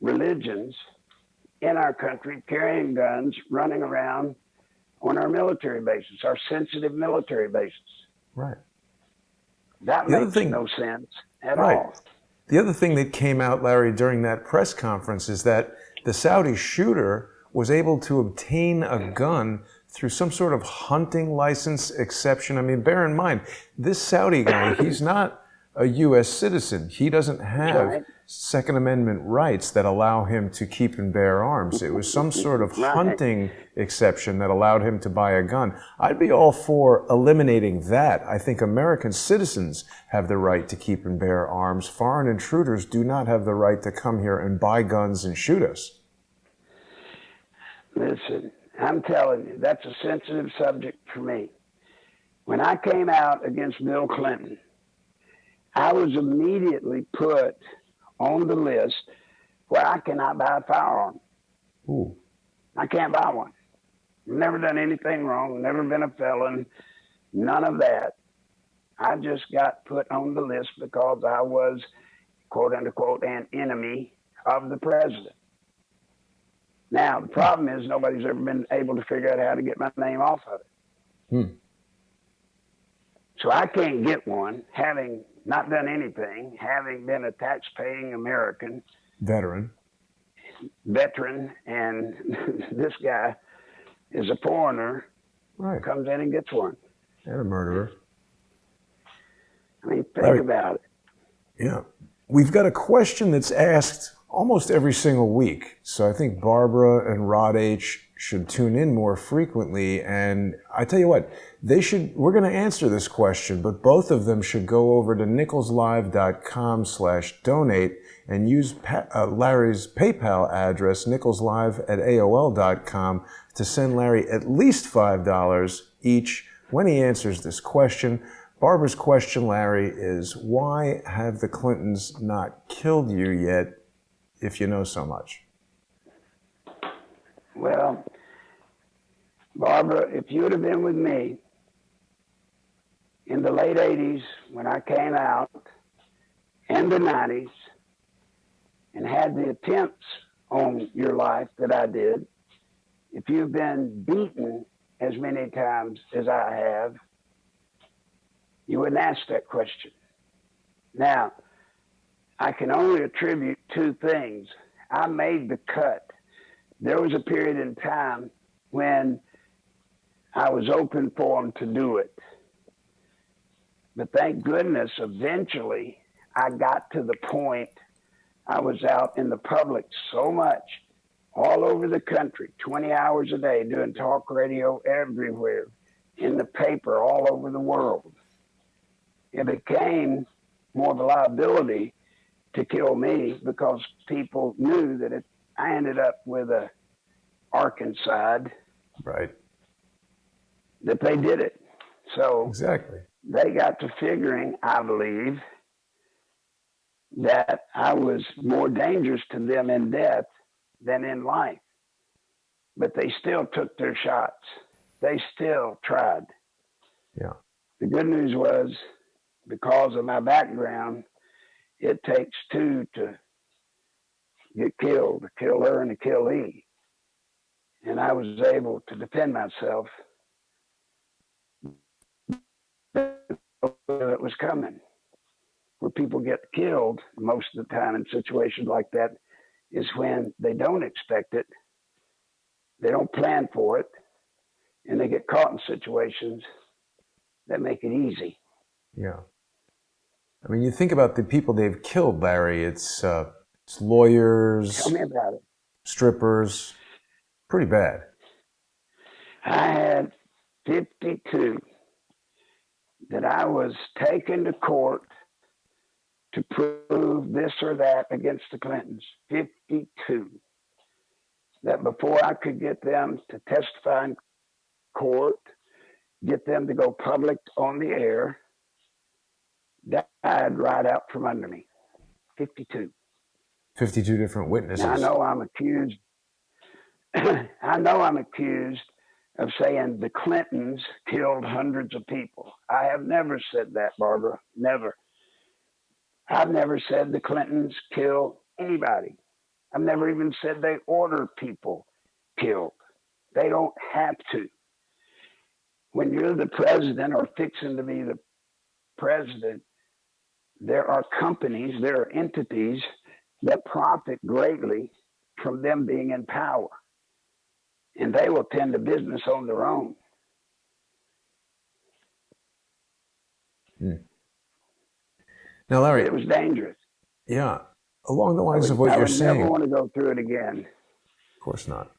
religions in our country carrying guns, running around on our military bases, our sensitive military bases? Right. That makes no sense at all. The other thing that came out, Larry, during that press conference is that the Saudi shooter was able to obtain a gun through some sort of hunting license exception. I mean, bear in mind, this Saudi guy, he's not a U.S. citizen. He doesn't have Second Amendment rights that allow him to keep and bear arms. It was some sort of hunting exception that allowed him to buy a gun. I'd be all for eliminating that. I think American citizens have the right to keep and bear arms. Foreign intruders do not have the right to come here and buy guns and shoot us. Listen, I'm telling you, that's a sensitive subject for me. When I came out against Bill Clinton, I was immediately put on the list where I cannot buy a firearm. Ooh. I can't buy one. Never done anything wrong, never been a felon, none of that. I just got put on the list because I was, quote unquote, an enemy of the president. Now, the problem is nobody's ever been able to figure out how to get my name off of it. So I can't get one, having not done anything, having been a tax-paying American. Veteran, and this guy is a foreigner who comes in and gets one. And a murderer. I mean, think about it. Yeah. We've got a question that's asked almost every single week. So I think Barbara and Rod H. should tune in more frequently. And I tell you what, we're going to answer this question, but both of them should go over to nicholslive.com/donate and use Larry's PayPal address, nicholslive@aol.com, to send Larry at least $5 each when he answers this question. Barbara's question, Larry, is why have the Clintons not killed you yet if you know so much? Well, Barbara, if you would have been with me in the late 80s when I came out and the 90s and had the attempts on your life that I did, if you've been beaten as many times as I have, you wouldn't ask that question. Now, I can only attribute two things. I made the cut. There was a period in time when I was open for them to do it. But thank goodness, eventually, I got to the point I was out in the public so much, all over the country, 20 hours a day, doing talk radio everywhere, in the paper all over the world. It became more of a liability to kill me because people knew that I ended up with a Arkansas, Right. that they did it. So Exactly. they got to figuring, I believe, that I was more dangerous to them in death than in life. But they still took their shots. They still tried. Yeah. The good news was, because of my background, it takes two to get killed, to kill her and to kill he. And I was able to defend myself. It was coming. Where people get killed most of the time in situations like that is when they don't expect it, they don't plan for it, and they get caught in situations that make it easy. Yeah. I mean, you think about the people they've killed, Larry. It's lawyers, Tell me about it. strippers. Pretty bad. I had 52 that I was taken to court to prove this or that against the Clintons. 52. That before I could get them to testify in court, get them to go public on the air, died right out from under me. 52. 52 different witnesses. Now I know I'm accused. I know I'm accused of saying the Clintons killed hundreds of people. I have never said that, Barbara. Never. I've never said the Clintons kill anybody. I've never even said they order people killed. They don't have to. When you're the president or fixing to be the president, there are companies, there are entities that profit greatly from them being in power. And they will tend to business on their own. Now, Larry. It was dangerous. Yeah. Along the lines of what you're saying. I would never want to go through it again. Of course not.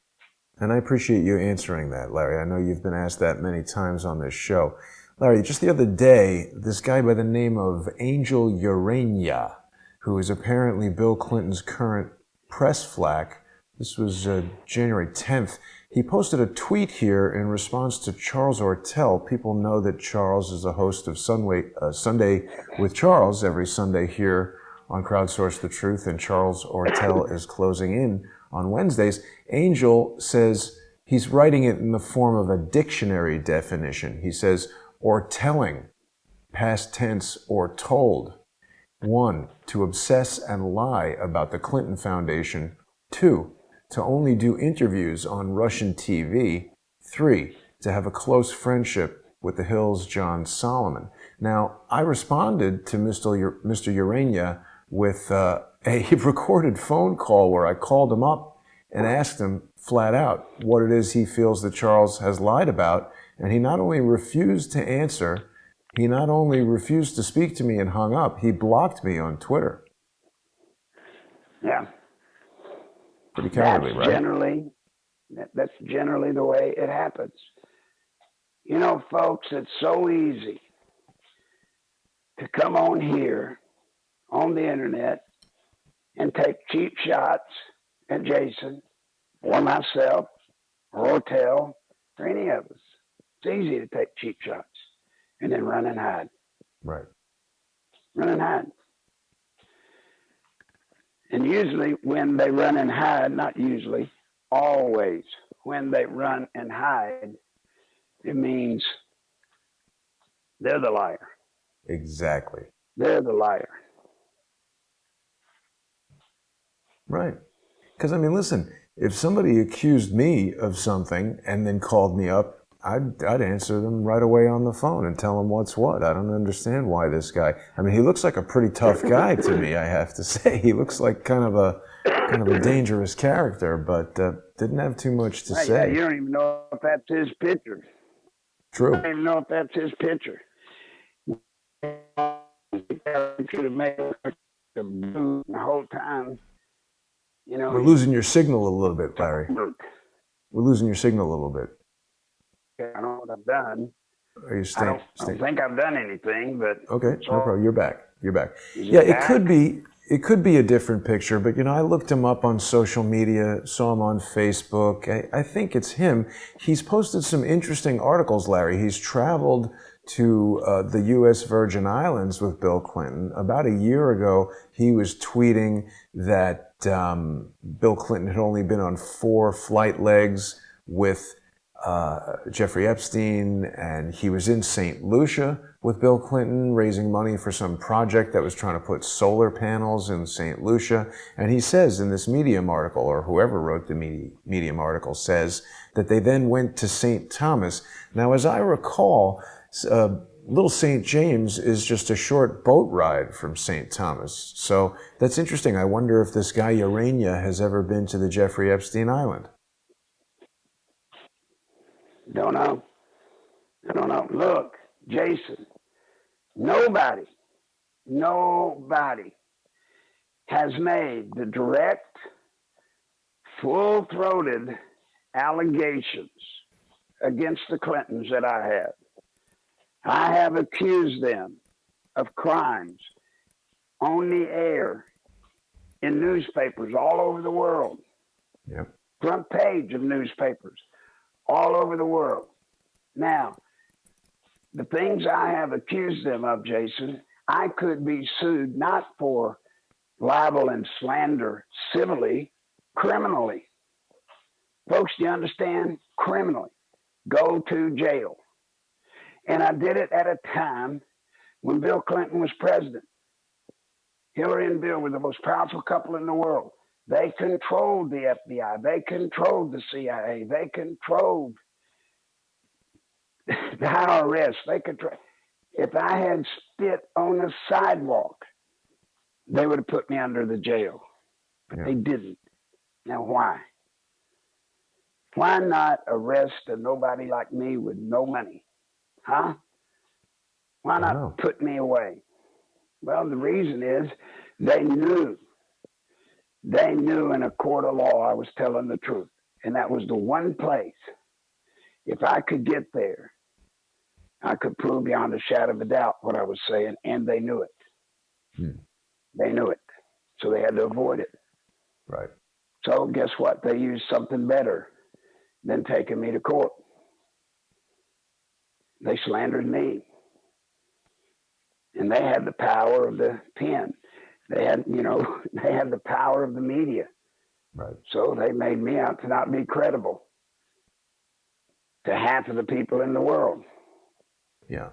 And I appreciate you answering that, Larry. I know you've been asked that many times on this show. Larry, just the other day, this guy by the name of Angel Urania, who is apparently Bill Clinton's current press flack, this was January 10th, he posted a tweet here in response to Charles Ortel. People know that Charles is a host of Sunday with Charles every Sunday here on Crowdsource the Truth, and Charles Ortel is closing in on Wednesdays. Angel says he's writing it in the form of a dictionary definition. He says, or telling, past tense, or told. 1, to obsess and lie about the Clinton Foundation. 2, to only do interviews on Russian TV. 3, to have a close friendship with the Hill's John Solomon. Now, I responded to Mr. Urania with a recorded phone call where I called him up and asked him flat out what it is he feels that Charles has lied about. And he not only refused to answer, he not only refused to speak to me and hung up, he blocked me on Twitter. Yeah. Pretty cowardly, right? That's generally the way it happens. You know, folks, it's so easy to come on here on the internet and take cheap shots at Jason or myself or Ortel or any of us. It's easy to take cheap shots and then run and hide. Right. Run and hide. And usually when they run and hide, not usually, always when they run and hide, It means they're the liar. Exactly. They're the liar. Right. Because, I mean, listen, if somebody accused me of something and then called me up, I'd answer them right away on the phone and tell them what's what. I don't understand why this guy. I mean, he looks like a pretty tough guy to me, I have to say. He looks like kind of a dangerous character, but didn't have too much to say. Yeah, you don't even know if that's his picture. True. I don't even know if that's his picture. The whole time, you know. We're losing your signal a little bit, Larry. We're losing your signal a little bit. I don't know what I've done. Are you staying? I don't think I've done anything, but okay, no problem. You're back. You're back. Yeah, it could be. It could be a different picture, but I looked him up on social media, saw him on Facebook. I think it's him. He's posted some interesting articles, Larry. He's traveled to the U.S. Virgin Islands with Bill Clinton. About a year ago, he was tweeting that Bill Clinton had only been on 4 flight legs with Jeffrey Epstein, and he was in St. Lucia with Bill Clinton raising money for some project that was trying to put solar panels in St. Lucia. And he says in this Medium article, or whoever wrote the Medium article says, that they then went to St. Thomas. Now, as I recall, Little St. James is just a short boat ride from St. Thomas. So that's interesting. I wonder if this guy Urania has ever been to the Jeffrey Epstein Island. Don't know. I don't know. Look, Jason, nobody has made the direct, full-throated allegations against the Clintons that I have. I have accused them of crimes on the air in newspapers all over the world. Yep. Front page of newspapers all over the world. Now, the things I have accused them of, Jason, I could be sued not for libel and slander civilly, criminally. Folks, do you understand? Criminally. Go to jail. And I did it at a time when Bill Clinton was president. Hillary and Bill were the most powerful couple in the world. They controlled the FBI. They controlled the CIA. They controlled the IRS. They control. If I had spit on the sidewalk, they would have put me under the jail. But they didn't. Now, why? Why not arrest a nobody like me with no money? Huh? Why not put me away? Well, the reason is they knew in a court of law I was telling the truth. And that was the one place, if I could get there, I could prove beyond a shadow of a doubt what I was saying, and they knew it. They knew it. So they had to avoid it. Right. So guess what? They used something better than taking me to court. They slandered me. And they had the power of the pen. They had the power of the media. Right. So they made me out to not be credible to half of the people in the world. Yeah.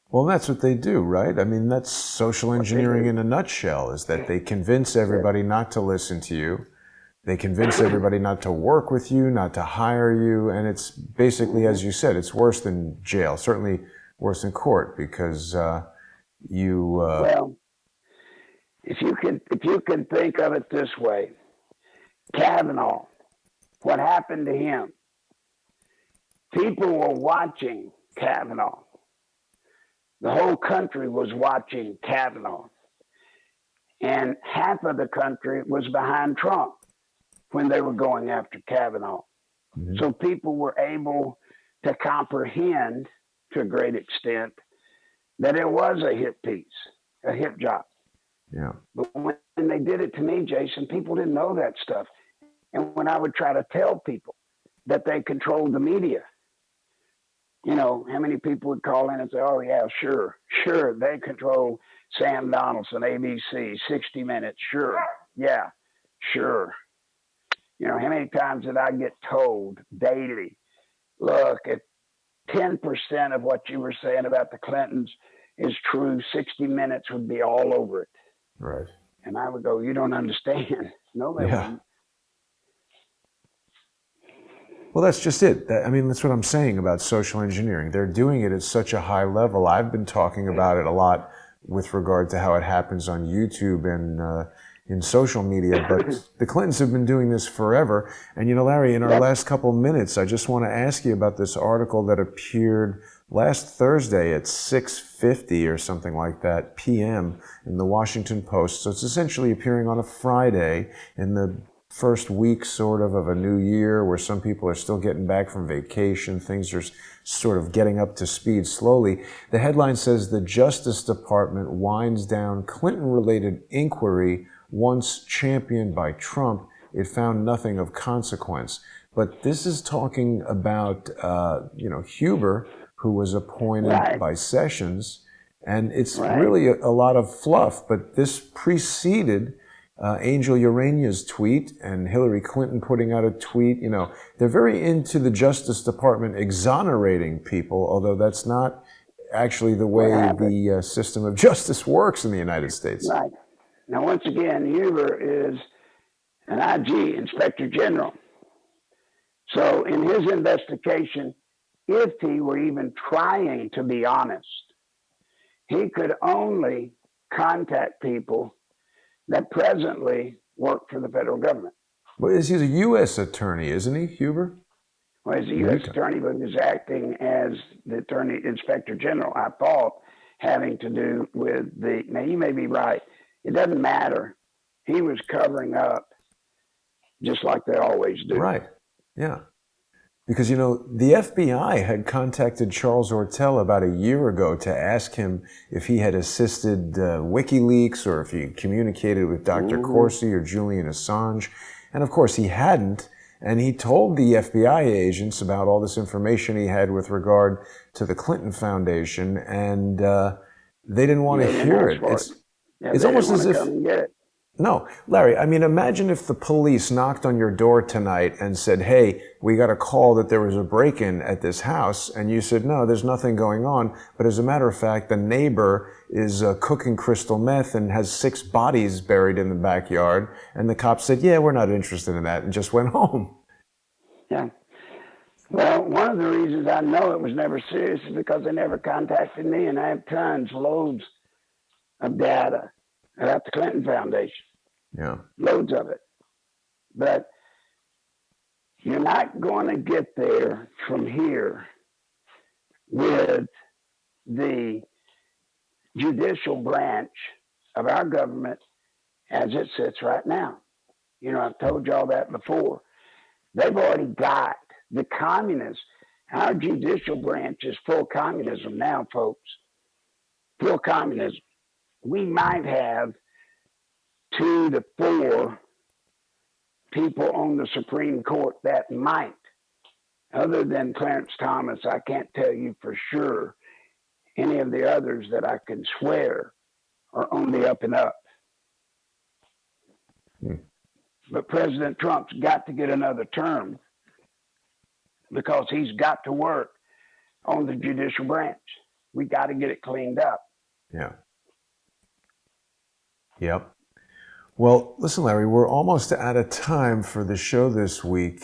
Well, that's what they do, right? I mean, that's social engineering in a nutshell, is that they convince everybody not to listen to you. They convince everybody not to work with you, not to hire you. And it's basically, as you said, it's worse than jail, certainly worse than court, because Well, if you can think of it this way, Kavanaugh, what happened to him? People were watching Kavanaugh. The whole country was watching Kavanaugh. And half of the country was behind Trump when they were going after Kavanaugh. Mm-hmm. So people were able to comprehend to a great extent that it was a hit piece, a hit job. Yeah. But when they did it to me, Jason, people didn't know that stuff. And when I would try to tell people that they controlled the media, how many people would call in and say, oh, yeah, sure, they control Sam Donaldson, ABC, 60 Minutes, sure, yeah, sure. How many times did I get told daily, look, 10% of what you were saying about the Clintons is true, 60 Minutes would be all over it. Right. And I would go, you don't understand. No, they Yeah. wouldn't. Well, that's just it. I mean, that's what I'm saying about social engineering. They're doing it at such a high level. I've been talking about it a lot with regard to how it happens on YouTube and in social media, but the Clintons have been doing this forever. And, you know, Larry, in our last couple minutes, I just want to ask you about this article that appeared last Thursday at 6:50 or something like that p.m. in the Washington Post. So it's essentially appearing on a Friday in the first week sort of a new year, where some people are still getting back from vacation. Things are sort of getting up to speed slowly. The headline says the Justice Department winds down Clinton-related inquiry once championed by Trump. It found nothing of consequence. But this is talking about, Huber, who was appointed by Sessions. And it's really a lot of fluff, but this preceded Angel Urania's tweet and Hillary Clinton putting out a tweet. You know, they're very into the Justice Department exonerating people, although that's not actually the way the system of justice works in the United States. Right. Now, once again, Huber is an IG, Inspector General. So in his investigation, if he were even trying to be honest, he could only contact people that presently work for the federal government. Well, he's a U.S. attorney, isn't he, Huber? Well, he's a U.S. attorney, but he's acting as the attorney inspector general, I thought, having to do with now you may be right. It doesn't matter. He was covering up just like they always do. Right. Yeah. Because, you know, the FBI had contacted Charles Ortel about a year ago to ask him if he had assisted WikiLeaks or if he communicated with Dr. Corsi or Julian Assange. And of course he hadn't. And he told the FBI agents about all this information he had with regard to the Clinton Foundation, and they didn't want to hear it. It's almost as if... No, Larry, I mean, imagine if the police knocked on your door tonight and said, hey, we got a call that there was a break-in at this house, and you said, no, there's nothing going on. But as a matter of fact, the neighbor is cooking crystal meth and has 6 bodies buried in the backyard. And the cops said, yeah, we're not interested in that, and just went home. Yeah. Well, one of the reasons I know it was never serious is because they never contacted me, and I have loads of data about the Clinton Foundation. Yeah. Loads of it. But you're not going to get there from here with the judicial branch of our government as it sits right now. You know, I've told you all that before. They've already got the communists. Our judicial branch is full communism now, folks. Full communism. We might have 2 to 4 people on the Supreme Court that might. Other than Clarence Thomas, I can't tell you for sure any of the others that I can swear are on the up and up. But President Trump's got to get another term because he's got to work on the judicial branch. We got to get it cleaned up. Yeah. Yep. Well, listen, Larry, we're almost out of time for the show this week.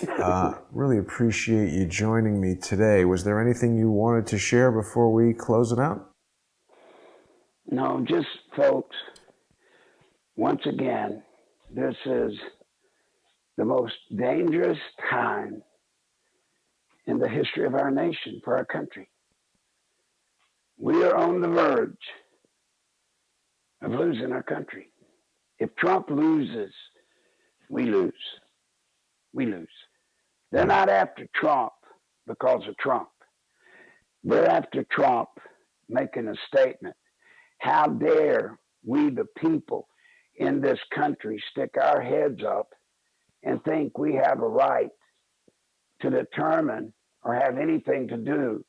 Really appreciate you joining me today. Was there anything you wanted to share before we close it out? No, just folks, once again, this is the most dangerous time in the history of our nation, for our country. We are on the verge of losing our country. If Trump loses, we lose. We lose. They're not after Trump because of Trump. They're after Trump making a statement. How dare we, the people in this country, stick our heads up and think we have a right to determine or have anything to do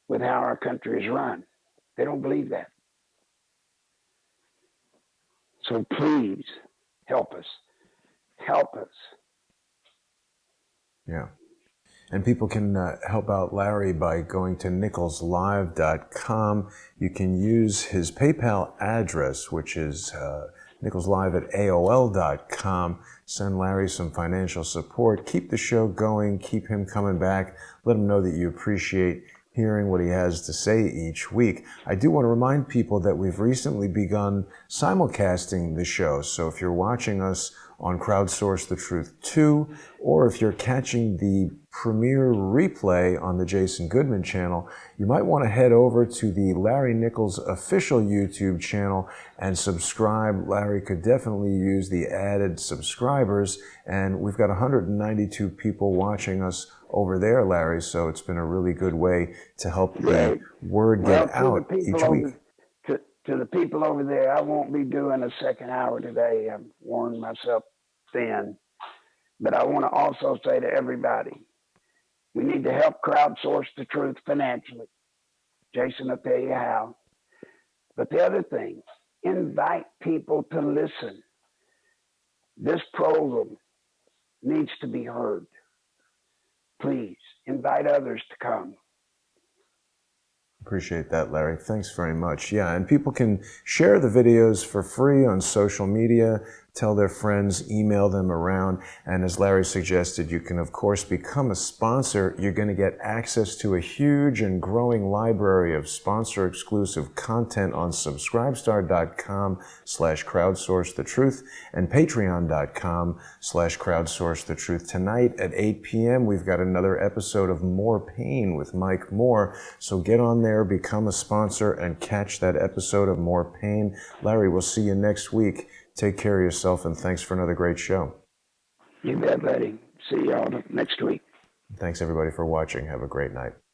with how our country is run. They don't believe that. So please help us. Help us. Yeah. And people can help out Larry by going to nicholslive.com. You can use his PayPal address, which is nicholslive@aol.com. Send Larry some financial support. Keep the show going. Keep him coming back. Let him know that you appreciate hearing what he has to say each week. I do want to remind people that we've recently begun simulcasting the show. So if you're watching us on Crowdsource the Truth 2, or if you're catching the premiere replay on the Jason Goodman channel, you might want to head over to the Larry Nichols official YouTube channel and subscribe. Larry could definitely use the added subscribers, and we've got 192 people watching us over there, Larry, so it's been a really good way to help the word get out each week. To the people over there, I won't be doing a second hour today. I've worn myself thin. But I want to also say to everybody, we need to help crowdsource the truth financially. Jason will tell you how. But the other thing, invite people to listen. This program needs to be heard. Please invite others to come. Appreciate that, Larry. Thanks very much. Yeah, and people can share the videos for free on social media, tell their friends, email them around, and as Larry suggested, you can, of course, become a sponsor. You're going to get access to a huge and growing library of sponsor-exclusive content on subscribestar.com/crowdsourcethetruth and patreon.com/crowdsourcethetruth. Tonight at 8 p.m., we've got another episode of More Pain with Mike Moore, so get on there, become a sponsor, and catch that episode of More Pain. Larry, we'll see you next week. Take care of yourself, and thanks for another great show. You bet, buddy. See y'all next week. Thanks, everybody, for watching. Have a great night.